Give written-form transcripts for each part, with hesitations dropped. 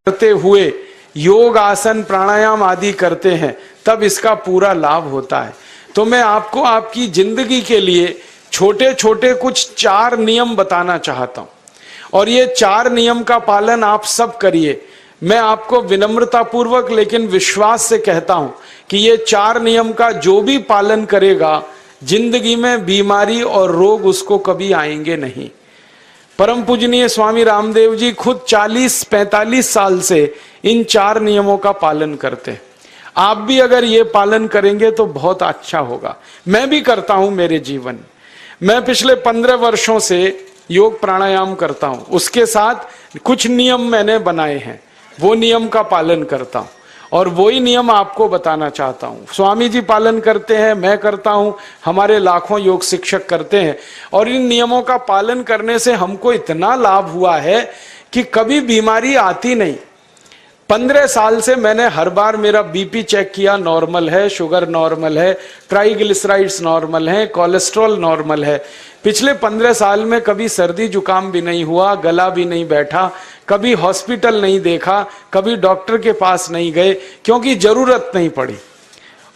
करते हुए योग आसन प्राणायाम आदि करते हैं तब इसका पूरा लाभ होता है। तो मैं आपको आपकी जिंदगी के लिए छोटे छोटे कुछ 4 नियम बताना चाहता हूं और ये 4 नियम का पालन आप सब करिए। मैं आपको विनम्रता पूर्वक लेकिन विश्वास से कहता हूं कि ये 4 नियम का जो भी पालन करेगा जिंदगी में बीमारी और रोग उसको कभी आएंगे नहीं। परम पूजनीय स्वामी रामदेव जी खुद 40-45 साल से इन 4 नियमों का पालन करते हैं। आप भी अगर ये पालन करेंगे तो बहुत अच्छा होगा। मैं भी करता हूं मेरे जीवन में। मैं पिछले 15 वर्षों से योग प्राणायाम करता हूं, उसके साथ कुछ नियम मैंने बनाए हैं, वो नियम का पालन करता हूं और वही नियम आपको बताना चाहता हूं। स्वामी जी पालन करते हैं, मैं करता हूं, हमारे लाखों योग शिक्षक करते हैं और इन नियमों का पालन करने से हमको इतना लाभ हुआ है कि कभी बीमारी आती नहीं। 15 साल से मैंने हर बार मेरा बीपी चेक किया, नॉर्मल है, शुगर नॉर्मल है, ट्राइग्लिसराइड्स नॉर्मल है, कोलेस्ट्रॉल नॉर्मल है। पिछले 15 साल में कभी सर्दी जुकाम भी नहीं हुआ, गला भी नहीं बैठा, कभी हॉस्पिटल नहीं देखा, कभी डॉक्टर के पास नहीं गए, क्योंकि जरूरत नहीं पड़ी।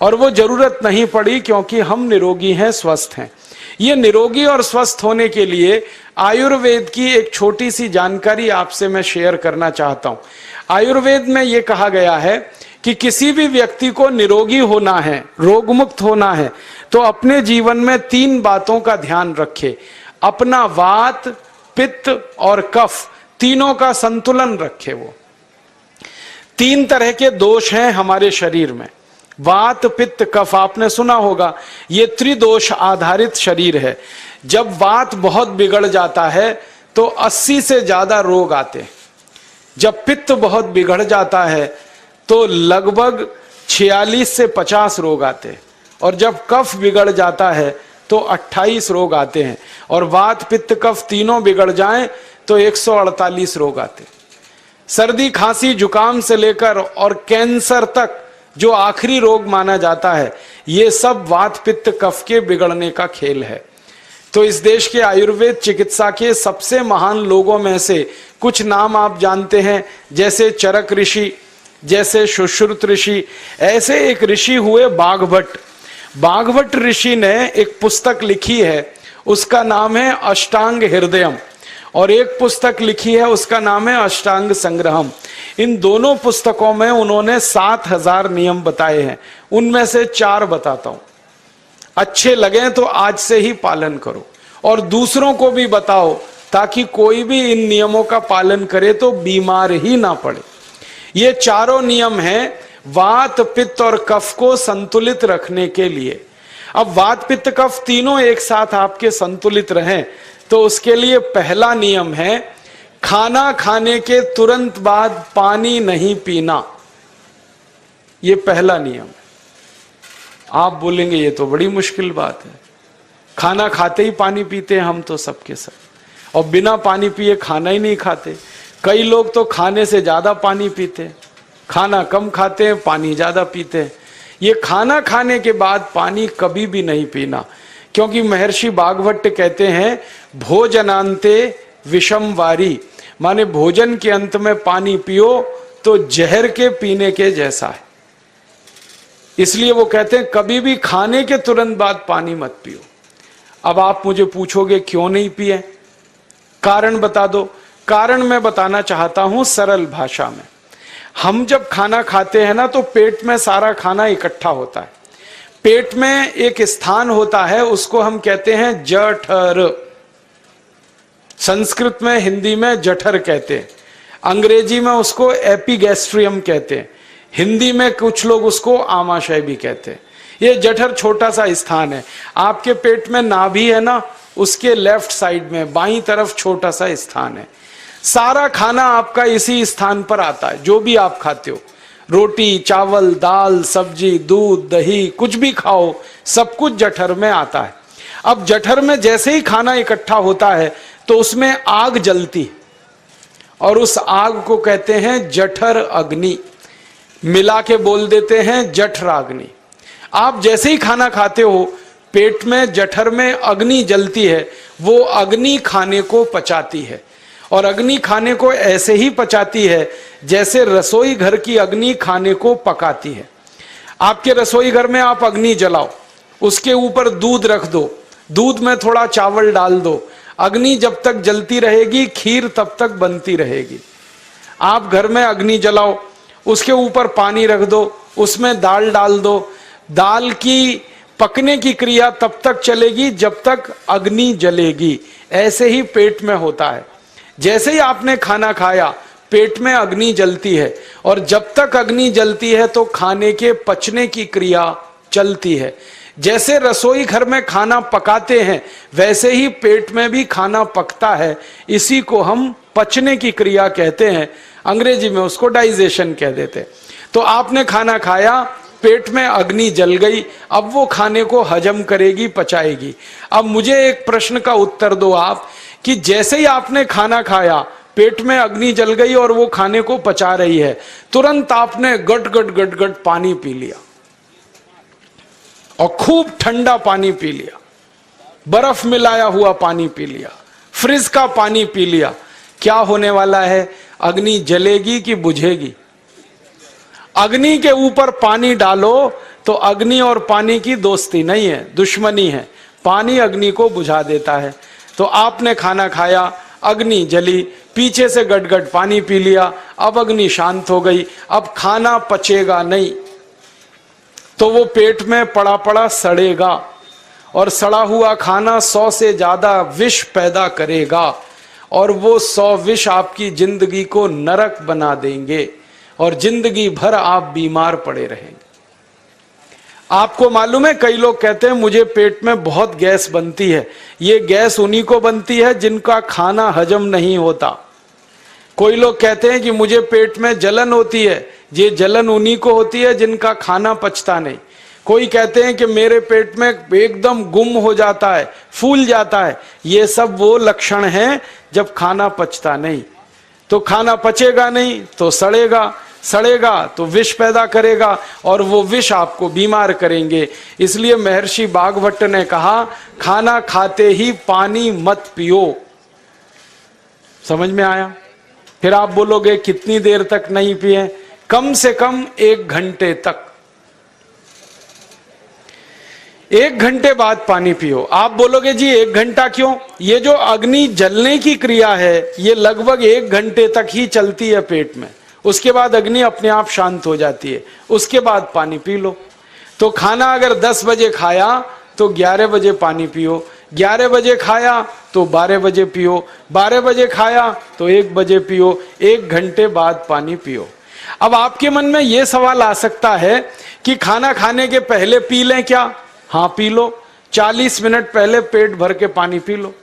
और वो जरूरत नहीं पड़ी क्योंकि हम निरोगी हैं, स्वस्थ हैं। ये निरोगी और स्वस्थ होने के लिए आयुर्वेद की एक छोटी सी जानकारी आपसे मैं शेयर करना चाहता हूं। आयुर्वेद में ये कहा गया है कि किसी भी व्यक्ति को निरोगी होना है, रोग मुक्त होना है, तो अपने जीवन में 3 बातों का ध्यान रखे। अपना वात, पित्त और कफ तीनों का संतुलन रखे। वो 3 तरह के दोष हैं हमारे शरीर में, वात, पित्त, कफ। आपने सुना होगा ये त्रिदोष आधारित शरीर है। जब वात बहुत बिगड़ जाता है तो 80 से ज्यादा रोग आते हैं। जब पित्त बहुत बिगड़ जाता है तो लगभग 46 से 50 रोग आते हैं और जब कफ बिगड़ जाता है तो 28 रोग आते हैं और वात, पित्त, कफ तीनों बिगड़ जाएं तो 148 रोग आते हैं। सर्दी, खांसी, जुकाम से लेकर और कैंसर तक जो आखिरी रोग माना जाता है, ये सब वात, पित्त, कफ के बिगड़ने का खेल है। तो इस देश के आयुर्वेद चिकित्सा के सबसे महान लोगों में से कुछ नाम आप जानते हैं, जैसे चरक ऋषि, जैसे सुश्रुत ऋषि। ऐसे एक ऋषि हुए बाघभट्ट। बाघभट्ट ऋषि ने एक पुस्तक लिखी है, उसका नाम है अष्टांग हृदयम, और एक पुस्तक लिखी है उसका नाम है अष्टांग संग्रहम। इन दोनों पुस्तकों में उन्होंने 7000 नियम बताए हैं। उनमें से 4 बताता हूं, अच्छे लगे तो आज से ही पालन करो और दूसरों को भी बताओ ताकि कोई भी इन नियमों का पालन करे तो बीमार ही ना पड़े। ये चारों नियम हैं वात, पित्त और कफ को संतुलित रखने के लिए। अब वात, पित्त, कफ तीनों एक साथ आपके संतुलित रहें तो उसके लिए पहला नियम है खाना खाने के तुरंत बाद पानी नहीं पीना। ये पहला नियम है। आप बोलेंगे ये तो बड़ी मुश्किल बात है, खाना खाते ही पानी पीते हैं हम तो सबके सब, और बिना पानी पिए खाना ही नहीं खाते। कई लोग तो खाने से ज्यादा पानी पीते हैं, खाना कम खाते हैं, पानी ज्यादा पीते हैं। ये खाना खाने के बाद पानी कभी भी नहीं पीना, क्योंकि महर्षि बाघभट्ट कहते हैं भोजनांते विषम वारी, माने भोजन के अंत में पानी पियो तो जहर के पीने के जैसा है। इसलिए वो कहते हैं कभी भी खाने के तुरंत बाद पानी मत पियो। अब आप मुझे पूछोगे क्यों नहीं पिए, कारण बता दो। कारण मैं बताना चाहता हूं सरल भाषा में। हम जब खाना खाते हैं ना तो पेट में सारा खाना इकट्ठा होता है। पेट में एक स्थान होता है, उसको हम कहते हैं जठर। संस्कृत में, हिंदी में जठर कहते हैं, अंग्रेजी में उसको एपिगैस्ट्रियम कहते हैं, हिंदी में कुछ लोग उसको आमाशय भी कहते हैं। ये जठर छोटा सा स्थान है। आपके पेट में नाभि है ना, उसके लेफ्ट साइड में बाईं तरफ छोटा सा स्थान है। सारा खाना आपका इसी स्थान पर आता है। जो भी आप खाते हो, रोटी, चावल, दाल, सब्जी, दूध, दही, कुछ भी खाओ, सब कुछ जठर में आता है। अब जठर में जैसे ही खाना इकट्ठा होता है तो उसमें आग जलती है और उस आग को कहते हैं जठर अग्नि, मिला के बोल देते हैं जठराग्नि। आप जैसे ही खाना खाते हो पेट में, जठर में अग्नि जलती है, वो अग्नि खाने को पचाती है और अग्नि खाने को ऐसे ही पचाती है जैसे रसोई घर की अग्नि खाने को पकाती है। आपके रसोई घर में आप अग्नि जलाओ, उसके ऊपर दूध रख दो, दूध में थोड़ा चावल डाल दो, अग्नि जब तक जलती रहेगी खीर तब तक बनती रहेगी। आप घर में अग्नि जलाओ, उसके ऊपर पानी रख दो, उसमें दाल डाल दो, दाल की पकने की क्रिया तब तक चलेगी जब तक अग्नि जलेगी। ऐसे ही पेट में होता है, जैसे ही आपने खाना खाया पेट में अग्नि जलती है, और जब तक अग्नि जलती है तो खाने के पचने की क्रिया चलती है। जैसे रसोई घर में खाना पकाते हैं वैसे ही पेट में भी खाना पकता है, इसी को हम पचने की क्रिया कहते हैं, अंग्रेजी में उसको डाइजेशन कह देते हैं। तो आपने खाना खाया, पेट में अग्नि जल गई, अब वो खाने को हजम करेगी, पचाएगी। अब मुझे एक प्रश्न का उत्तर दो आप, कि जैसे ही आपने खाना खाया पेट में अग्नि जल गई और वो खाने को पचा रही है, तुरंत आपने गट गट गट गट पानी पी लिया और खूब ठंडा पानी पी लिया, बर्फ मिलाया हुआ पानी पी लिया, फ्रिज का पानी पी लिया, क्या होने वाला है? अग्नि जलेगी कि बुझेगी? अग्नि के ऊपर पानी डालो तो अग्नि और पानी की दोस्ती नहीं है, दुश्मनी है। पानी अग्नि को बुझा देता है। तो आपने खाना खाया, अग्नि जली, पीछे से गटगट पानी पी लिया, अब अग्नि शांत हो गई, अब खाना पचेगा नहीं, तो वो पेट में पड़ा पड़ा सड़ेगा, और सड़ा हुआ खाना 100 से ज्यादा विष पैदा करेगा, और वो 100 विष आपकी जिंदगी को नरक बना देंगे और जिंदगी भर आप बीमार पड़े रहेंगे। आपको मालूम है, कई लोग कहते हैं मुझे पेट में बहुत गैस बनती है। ये गैस उन्हीं को बनती है जिनका खाना हजम नहीं होता। कोई लोग कहते हैं कि मुझे पेट में जलन होती है, ये जलन उन्हीं को होती है जिनका खाना पचता नहीं। कोई कहते हैं कि मेरे पेट में एकदम गुम हो जाता है, फूल जाता है, ये सब वो लक्षण हैं जब खाना पचता नहीं। तो खाना पचेगा नहीं तो सड़ेगा, सड़ेगा तो विष पैदा करेगा, और वो विष आपको बीमार करेंगे। इसलिए महर्षि भागवत ने कहा, खाना खाते ही पानी मत पियो। समझ में आया? फिर आप बोलोगे कितनी देर तक नहीं पिए? कम से कम 1 घंटे तक। 1 घंटे बाद पानी पियो। आप बोलोगे जी 1 घंटा क्यों? ये जो अग्नि जलने की क्रिया है ये लगभग 1 घंटे तक ही चलती है पेट में, उसके बाद अग्नि अपने आप शांत हो जाती है, उसके बाद पानी पी लो। तो खाना अगर 10 बजे खाया तो 11 बजे पानी पियो, 11 बजे खाया तो 12 बजे पियो, 12 बजे खाया तो 1 बजे पियो, 1 घंटे बाद पानी पियो। अब आपके मन में यह सवाल आ सकता है कि खाना खाने के पहले पी लें क्या? हाँ पी लो, 40 मिनट पहले पेट भर के पानी पी लो।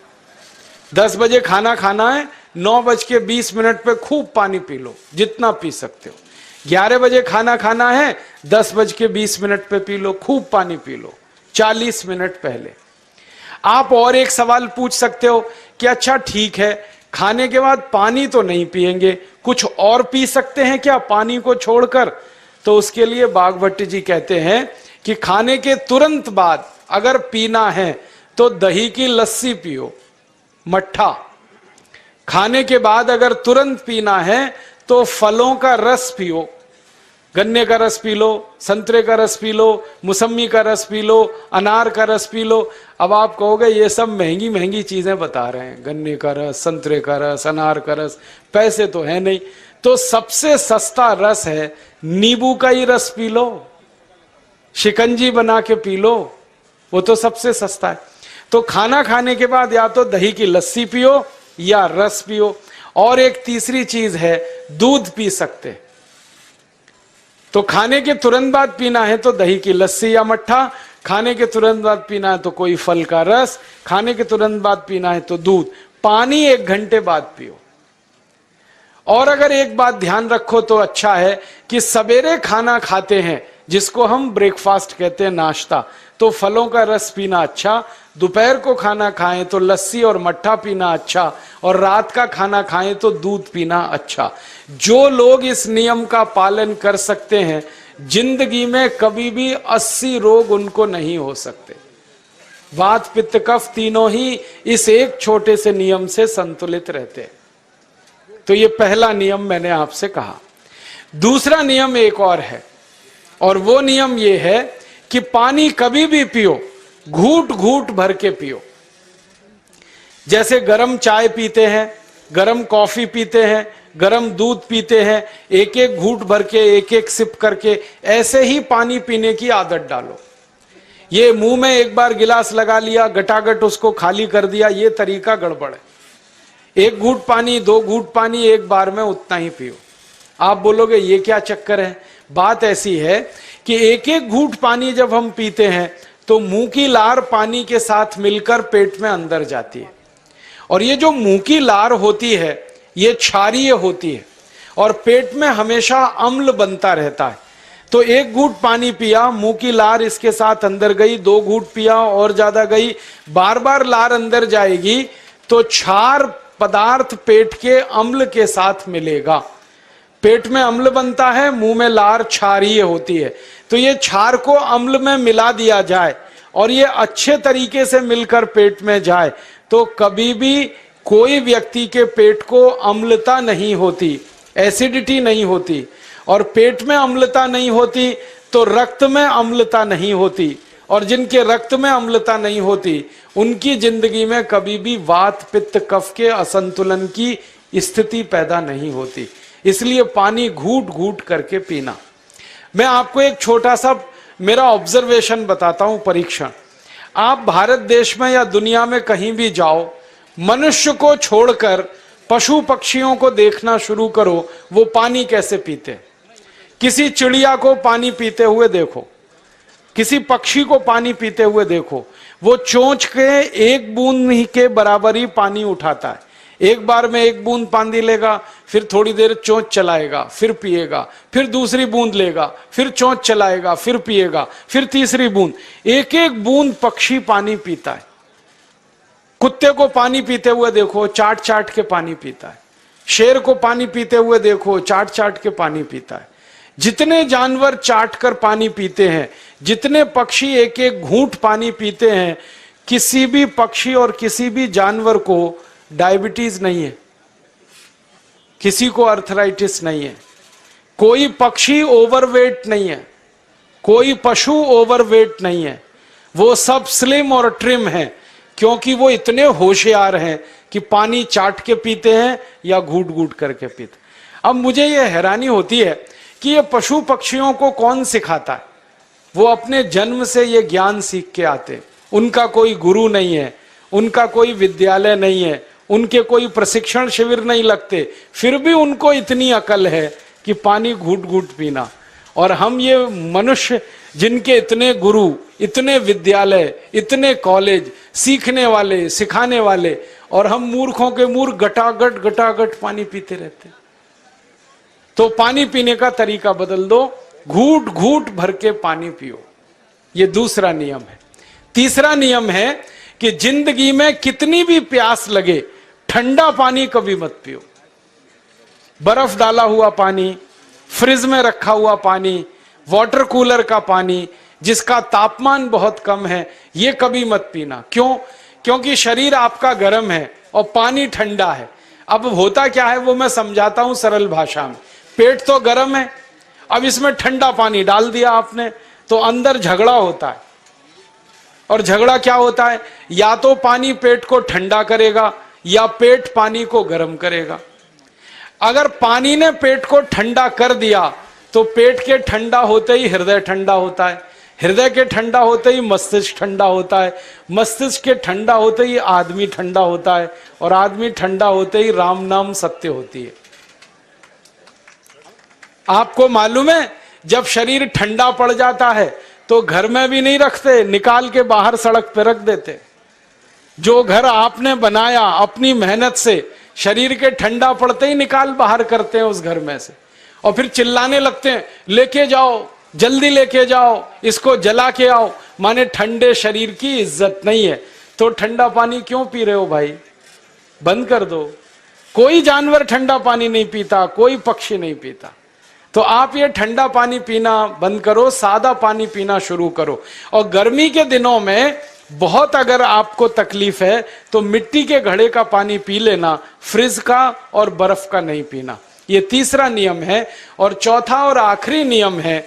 10 बजे खाना खाना है, 9:20 पे खूब पानी पी लो, जितना पी सकते हो। 11 बजे खाना खाना है, 10:20 पे पी लो, खूब पानी पी लो, 40 मिनट पहले। आप और एक सवाल पूछ सकते हो कि अच्छा ठीक है, खाने के बाद पानी तो नहीं पिएंगे, कुछ और पी सकते हैं क्या पानी को छोड़कर? तो उसके लिए भागवत जी कहते हैं कि खाने के तुरंत बाद अगर पीना है तो दही की लस्सी पियो, मट्ठा। खाने के बाद अगर तुरंत पीना है तो फलों का रस पियो, गन्ने का रस पी लो, संतरे का रस पी लो, मौसमी का रस पी लो, अनार का रस पी लो। अब आप कहोगे ये सब महंगी महंगी चीजें बता रहे हैं, गन्ने का रस, संतरे का रस, अनार का रस, पैसे तो है नहीं। तो सबसे सस्ता रस है नींबू का ही रस पी लो, शिकंजी बना के पी लो, वो तो सबसे सस्ता है। तो खाना खाने के बाद या तो दही की लस्सी पियो या रस पियो। और एक तीसरी चीज है, दूध पी सकते। तो खाने के तुरंत बाद पीना है तो दही की लस्सी या मट्ठा, खाने के तुरंत बाद पीना है तो कोई फल का रस, खाने के तुरंत बाद पीना है तो दूध। पानी 1 घंटे बाद पियो। और अगर एक बात ध्यान रखो तो अच्छा है कि सवेरे खाना खाते हैं जिसको हम ब्रेकफास्ट कहते हैं, नाश्ता, तो फलों का रस पीना अच्छा, दोपहर को खाना खाएं तो लस्सी और मट्ठा पीना अच्छा, और रात का खाना खाएं तो दूध पीना अच्छा। जो लोग इस नियम का पालन कर सकते हैं जिंदगी में कभी भी 80 रोग उनको नहीं हो सकते। वात पित्त कफ तीनों ही इस एक छोटे से नियम से संतुलित रहते हैं। तो ये पहला नियम मैंने आपसे कहा। दूसरा नियम एक और है, और वो नियम ये है कि पानी कभी भी पियो, घूट घूट भर के पियो। जैसे गरम चाय पीते हैं, गरम कॉफी पीते हैं, गरम दूध पीते हैं, एक एक घूट भर के, एक एक सिप करके, ऐसे ही पानी पीने की आदत डालो। ये मुंह में एक बार गिलास लगा लिया, गटागट उसको खाली कर दिया, ये तरीका गड़बड़ है। एक घूट पानी, दो घूट पानी एक बार में उतना ही पियो। आप बोलोगे ये क्या चक्कर है? बात ऐसी है कि एक एक घूट पानी जब हम पीते हैं तो मुंह की लार पानी के साथ मिलकर पेट में अंदर जाती है, और ये जो मुंह की लार होती है ये क्षारीय होती है, और पेट में हमेशा अम्ल बनता रहता है। तो एक घूट पानी पिया, मुंह की लार इसके साथ अंदर गई, दो घूट पिया और ज्यादा गई, बार बार लार अंदर जाएगी तो क्षार पदार्थ पेट के अम्ल के साथ मिलेगा। पेट में अम्ल बनता है, मुंह में लार क्षारीय होती है। तो ये क्षार को अम्ल में मिला दिया जाए और ये अच्छे तरीके से मिलकर पेट में जाए तो कभी भी कोई व्यक्ति के पेट को अम्लता नहीं होती, एसिडिटी नहीं होती। और पेट में अम्लता नहीं होती तो रक्त में अम्लता नहीं होती, और जिनके रक्त में अम्लता नहीं होती उनकी जिंदगी में कभी भी वात पित्त कफ के असंतुलन की स्थिति पैदा नहीं होती। इसलिए पानी घूट घूट करके पीना। मैं आपको एक छोटा सा मेरा ऑब्जर्वेशन बताता हूं, परीक्षण। आप भारत देश में या दुनिया में कहीं भी जाओ, मनुष्य को छोड़कर पशु पक्षियों को देखना शुरू करो, वो पानी कैसे पीते। किसी चिड़िया को पानी पीते हुए देखो, किसी पक्षी को पानी पीते हुए देखो, वो चोंच के एक बूंद ही के बराबर ही पानी उठाता है। एक बार में एक बूंद पानी लेगा, फिर थोड़ी देर चोंच चलाएगा, फिर पिएगा, फिर दूसरी बूंद लेगा, फिर चोंच चलाएगा, फिर पिएगा, फिर तीसरी बूंद। एक एक बूंद पक्षी पानी पीता है। कुत्ते को पानी पीते हुए देखो, चाट चाट के पानी पीता है। शेर को पानी पीते हुए देखो, चाट चाट के पानी पीता है। जितने जानवर चाट कर पानी पीते हैं, जितने पक्षी एक एक घूंट पानी पीते हैं, किसी भी पक्षी और किसी भी जानवर को डायबिटीज नहीं है, किसी को अर्थराइटिस नहीं है, कोई पक्षी ओवरवेट नहीं है, कोई पशु ओवरवेट नहीं है। वो सब स्लिम और ट्रिम हैं, क्योंकि वो इतने होशियार हैं कि पानी चाट के पीते हैं या घूट घूट करके पीते। अब मुझे ये हैरानी होती है कि ये पशु पक्षियों को कौन सिखाता है? वो अपने जन्म से ये ज्ञान सीख के आते, उनका कोई गुरु नहीं है, उनका कोई विद्यालय नहीं है, उनके कोई प्रशिक्षण शिविर नहीं लगते, फिर भी उनको इतनी अकल है कि पानी घूट घूट पीना। और हम ये मनुष्य जिनके इतने गुरु, इतने विद्यालय, इतने कॉलेज, सीखने वाले, सिखाने वाले, और हम मूर्खों के मूर्ख गटागट गटागट पानी पीते रहते। तो पानी पीने का तरीका बदल दो, घूट घूट भर के पानी पियो। ये दूसरा नियम है। तीसरा नियम है कि जिंदगी में कितनी भी प्यास लगे, ठंडा पानी कभी मत पियो। बर्फ डाला हुआ पानी, फ्रिज में रखा हुआ पानी, वाटर कूलर का पानी जिसका तापमान बहुत कम है, ये कभी मत पीना। क्यों? क्योंकि शरीर आपका गर्म है और पानी ठंडा है। अब होता क्या है वो मैं समझाता हूं सरल भाषा में। पेट तो गर्म है, अब इसमें ठंडा पानी डाल दिया आपने, तो अंदर झगड़ा होता है। और झगड़ा क्या होता है? या तो पानी पेट को ठंडा करेगा या पेट पानी को गर्म करेगा। अगर पानी ने पेट को ठंडा कर दिया तो पेट के ठंडा होते ही हृदय ठंडा होता है, हृदय के ठंडा होते ही मस्तिष्क ठंडा होता है, मस्तिष्क के ठंडा होते ही आदमी ठंडा होता है, और आदमी ठंडा होते ही राम नाम सत्य होती है। आपको मालूम है, जब शरीर ठंडा पड़ जाता है तो घर में भी नहीं रखते, निकाल के बाहर सड़क पे रख देते। जो घर आपने बनाया अपनी मेहनत से, शरीर के ठंडा पड़ते ही निकाल बाहर करते हैं उस घर में से, और फिर चिल्लाने लगते हैं, लेके जाओ, जल्दी लेके जाओ, इसको जला के आओ। माने ठंडे शरीर की इज्जत नहीं है। तो ठंडा पानी क्यों पी रहे हो भाई? बंद कर दो। कोई जानवर ठंडा पानी नहीं पीता, कोई पक्षी नहीं पीता। तो आप ये ठंडा पानी पीना बंद करो, सादा पानी पीना शुरू करो। और गर्मी के दिनों में बहुत अगर आपको तकलीफ है तो मिट्टी के घड़े का पानी पी लेना, फ्रिज का और बर्फ का नहीं पीना। ये तीसरा नियम है। और चौथा और आखिरी नियम है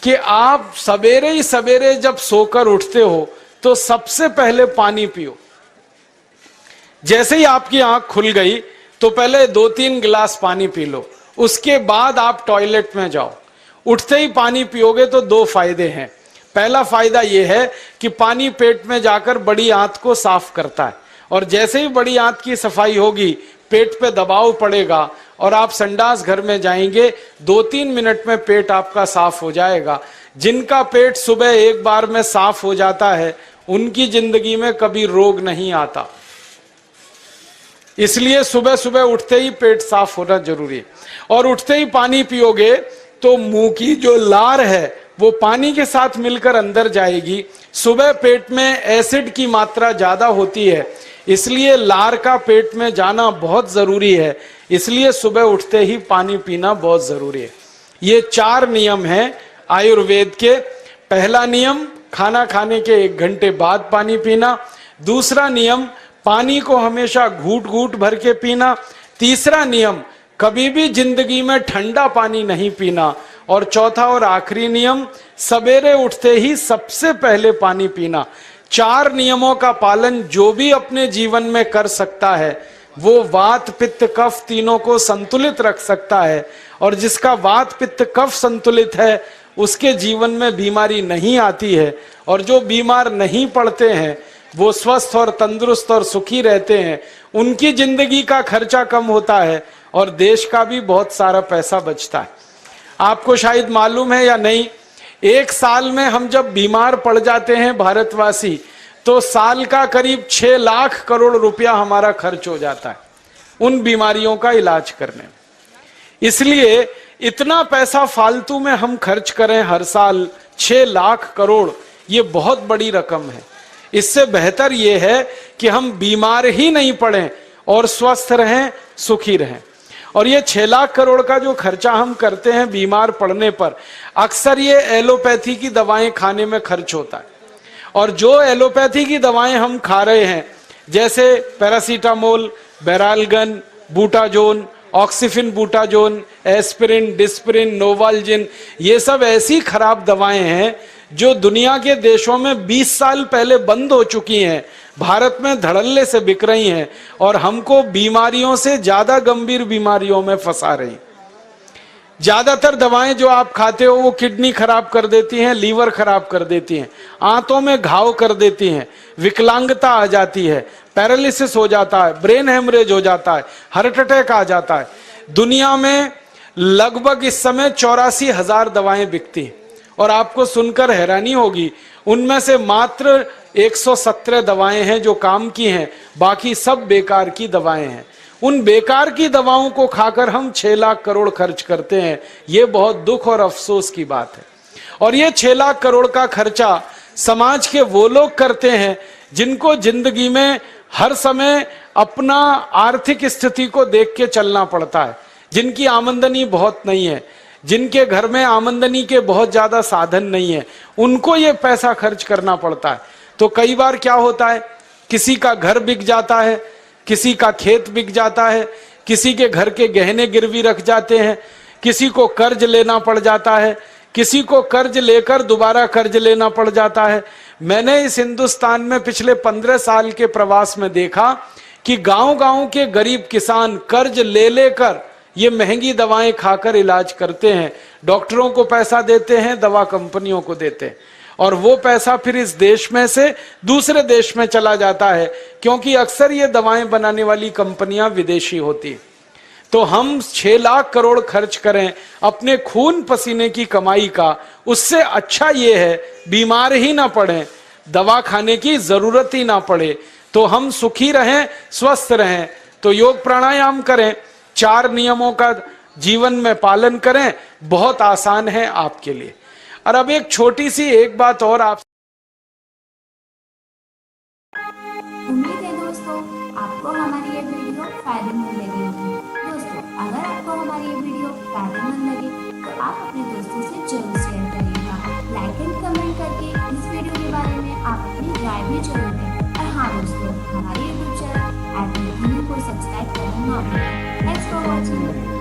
कि आप सवेरे ही सवेरे जब सोकर उठते हो तो सबसे पहले पानी पियो। जैसे ही आपकी आंख खुल गई तो पहले 2-3 गिलास पानी पी लो, उसके बाद आप टॉयलेट में जाओ। उठते ही पानी पियोगे तो 2 फायदे हैं। पहला फायदा यह है कि पानी पेट में जाकर बड़ी आंत को साफ करता है, और जैसे ही बड़ी आंत की सफाई होगी पेट पे दबाव पड़ेगा और आप संडास घर में जाएंगे, 2-3 मिनट में पेट आपका साफ हो जाएगा। जिनका पेट सुबह एक बार में साफ हो जाता है उनकी जिंदगी में कभी रोग नहीं आता। इसलिए सुबह सुबह उठते ही पेट साफ होना जरूरी है। और उठते ही पानी पियोगे तो मुंह की जो लार है वो पानी के साथ मिलकर अंदर जाएगी। सुबह पेट में एसिड की मात्रा ज्यादा होती है, इसलिए लार का पेट में जाना बहुत जरूरी है। इसलिए सुबह उठते ही पानी पीना बहुत जरूरी है। ये 4 नियम हैं आयुर्वेद के। पहला नियम, खाना खाने के 1 घंटे बाद पानी पीना। दूसरा नियम, पानी को हमेशा घूट घूट भर के पीना। तीसरा नियम, कभी भी जिंदगी में ठंडा पानी नहीं पीना। और चौथा और आखिरी नियम, सवेरे उठते ही सबसे पहले पानी पीना। 4 नियमों का पालन जो भी अपने जीवन में कर सकता है वो वात पित्त कफ तीनों को संतुलित रख सकता है। और जिसका वात पित्त कफ संतुलित है उसके जीवन में बीमारी नहीं आती है। और जो बीमार नहीं पड़ते हैं वो स्वस्थ और तंदुरुस्त और सुखी रहते हैं। उनकी जिंदगी का खर्चा कम होता है और देश का भी बहुत सारा पैसा बचता है। आपको शायद मालूम है या नहीं, 1 साल में हम जब बीमार पड़ जाते हैं भारतवासी तो साल का करीब 6 लाख करोड़ रुपया हमारा खर्च हो जाता है उन बीमारियों का इलाज करने में। इसलिए इतना पैसा फालतू में हम खर्च करें हर साल 6 लाख करोड़, ये बहुत बड़ी रकम है। इससे बेहतर यह है कि हम बीमार ही नहीं पड़ें और स्वस्थ रहें, सुखी रहें। और ये 6 लाख करोड़ का जो खर्चा हम करते हैं बीमार पड़ने पर, अक्सर ये एलोपैथी की दवाएं खाने में खर्च होता है। और जो एलोपैथी की दवाएं हम खा रहे हैं जैसे paracetamol, Baralgan, butazone, oxyphenbutazone, aspirin, Disprin, Novalgin, ये सब ऐसी खराब दवाएं हैं जो दुनिया के देशों में 20 साल पहले बंद हो चुकी हैं, भारत में धड़ल्ले से बिक रही हैं और हमको बीमारियों से ज्यादा गंभीर बीमारियों में फंसा रही। ज्यादातर दवाएं जो आप खाते हो वो किडनी खराब कर देती हैं, लीवर खराब कर देती हैं, आंतों में घाव कर देती हैं, विकलांगता आ जाती है, पैरालिसिस हो जाता है, ब्रेन हेमरेज हो जाता है, हार्ट अटैक आ जाता है। दुनिया में लगभग इस समय 84,000 दवाएं बिकती हैं और आपको सुनकर हैरानी होगी उनमें से मात्र 117 दवाएं हैं जो काम की हैं, बाकी सब बेकार की दवाएं हैं। उन बेकार की दवाओं को खाकर हम 6 लाख करोड़ खर्च करते हैं। ये बहुत दुख और अफसोस की बात है। और ये 6 लाख करोड़ का खर्चा समाज के वो लोग करते हैं जिनको जिंदगी में हर समय अपना आर्थिक स्थिति को देख के चलना पड़ता है, जिनकी आमदनी बहुत नहीं है, जिनके घर में आमदनी के बहुत ज्यादा साधन नहीं है, उनको ये पैसा खर्च करना पड़ता है। तो कई बार क्या होता है, किसी का घर बिक जाता है, किसी का खेत बिक जाता है, किसी के घर के गहने गिरवी रख जाते हैं, किसी को कर्ज लेना पड़ जाता है, किसी को कर्ज लेकर दोबारा कर्ज लेना पड़ जाता है। मैंने इस हिंदुस्तान में पिछले 15 साल के प्रवास में देखा कि गांव-गांव के गरीब किसान कर्ज ले लेकर ये महंगी दवाएं खाकर इलाज करते हैं, डॉक्टरों को पैसा देते हैं, दवा कंपनियों को देते हैं, और वो पैसा फिर इस देश में से दूसरे देश में चला जाता है, क्योंकि अक्सर ये दवाएं बनाने वाली कंपनियां विदेशी होती हैं। तो हम 6 लाख करोड़ खर्च करें अपने खून पसीने की कमाई का, उससे अच्छा ये है बीमार ही ना पड़ें, दवा खाने की जरूरत ही ना पड़े, तो हम सुखी रहें, स्वस्थ रहें। तो योग प्राणायाम करें, 4 नियमों का जीवन में पालन करें, बहुत आसान है आपके लिए। और अब एक छोटी सी एक बात और आप, उम्मीद है दोस्तों आपको हमारी ये वीडियो फायदेमंद लगी होगी। दोस्तों अगर आपको हमारी ये वीडियो फायदेमंद लगे तो आप अपने दोस्तों से जरूर शेयर करिएगा। लाइक एंड कमेंट करके इस वीडियो के बारे में आप अपनी एंजॉय भी जरूर करें। और हाँ दोस्तों, हमारे यूट्यूब चैनल को सब्सक्राइब करना ना भूलें। Thanks for watching.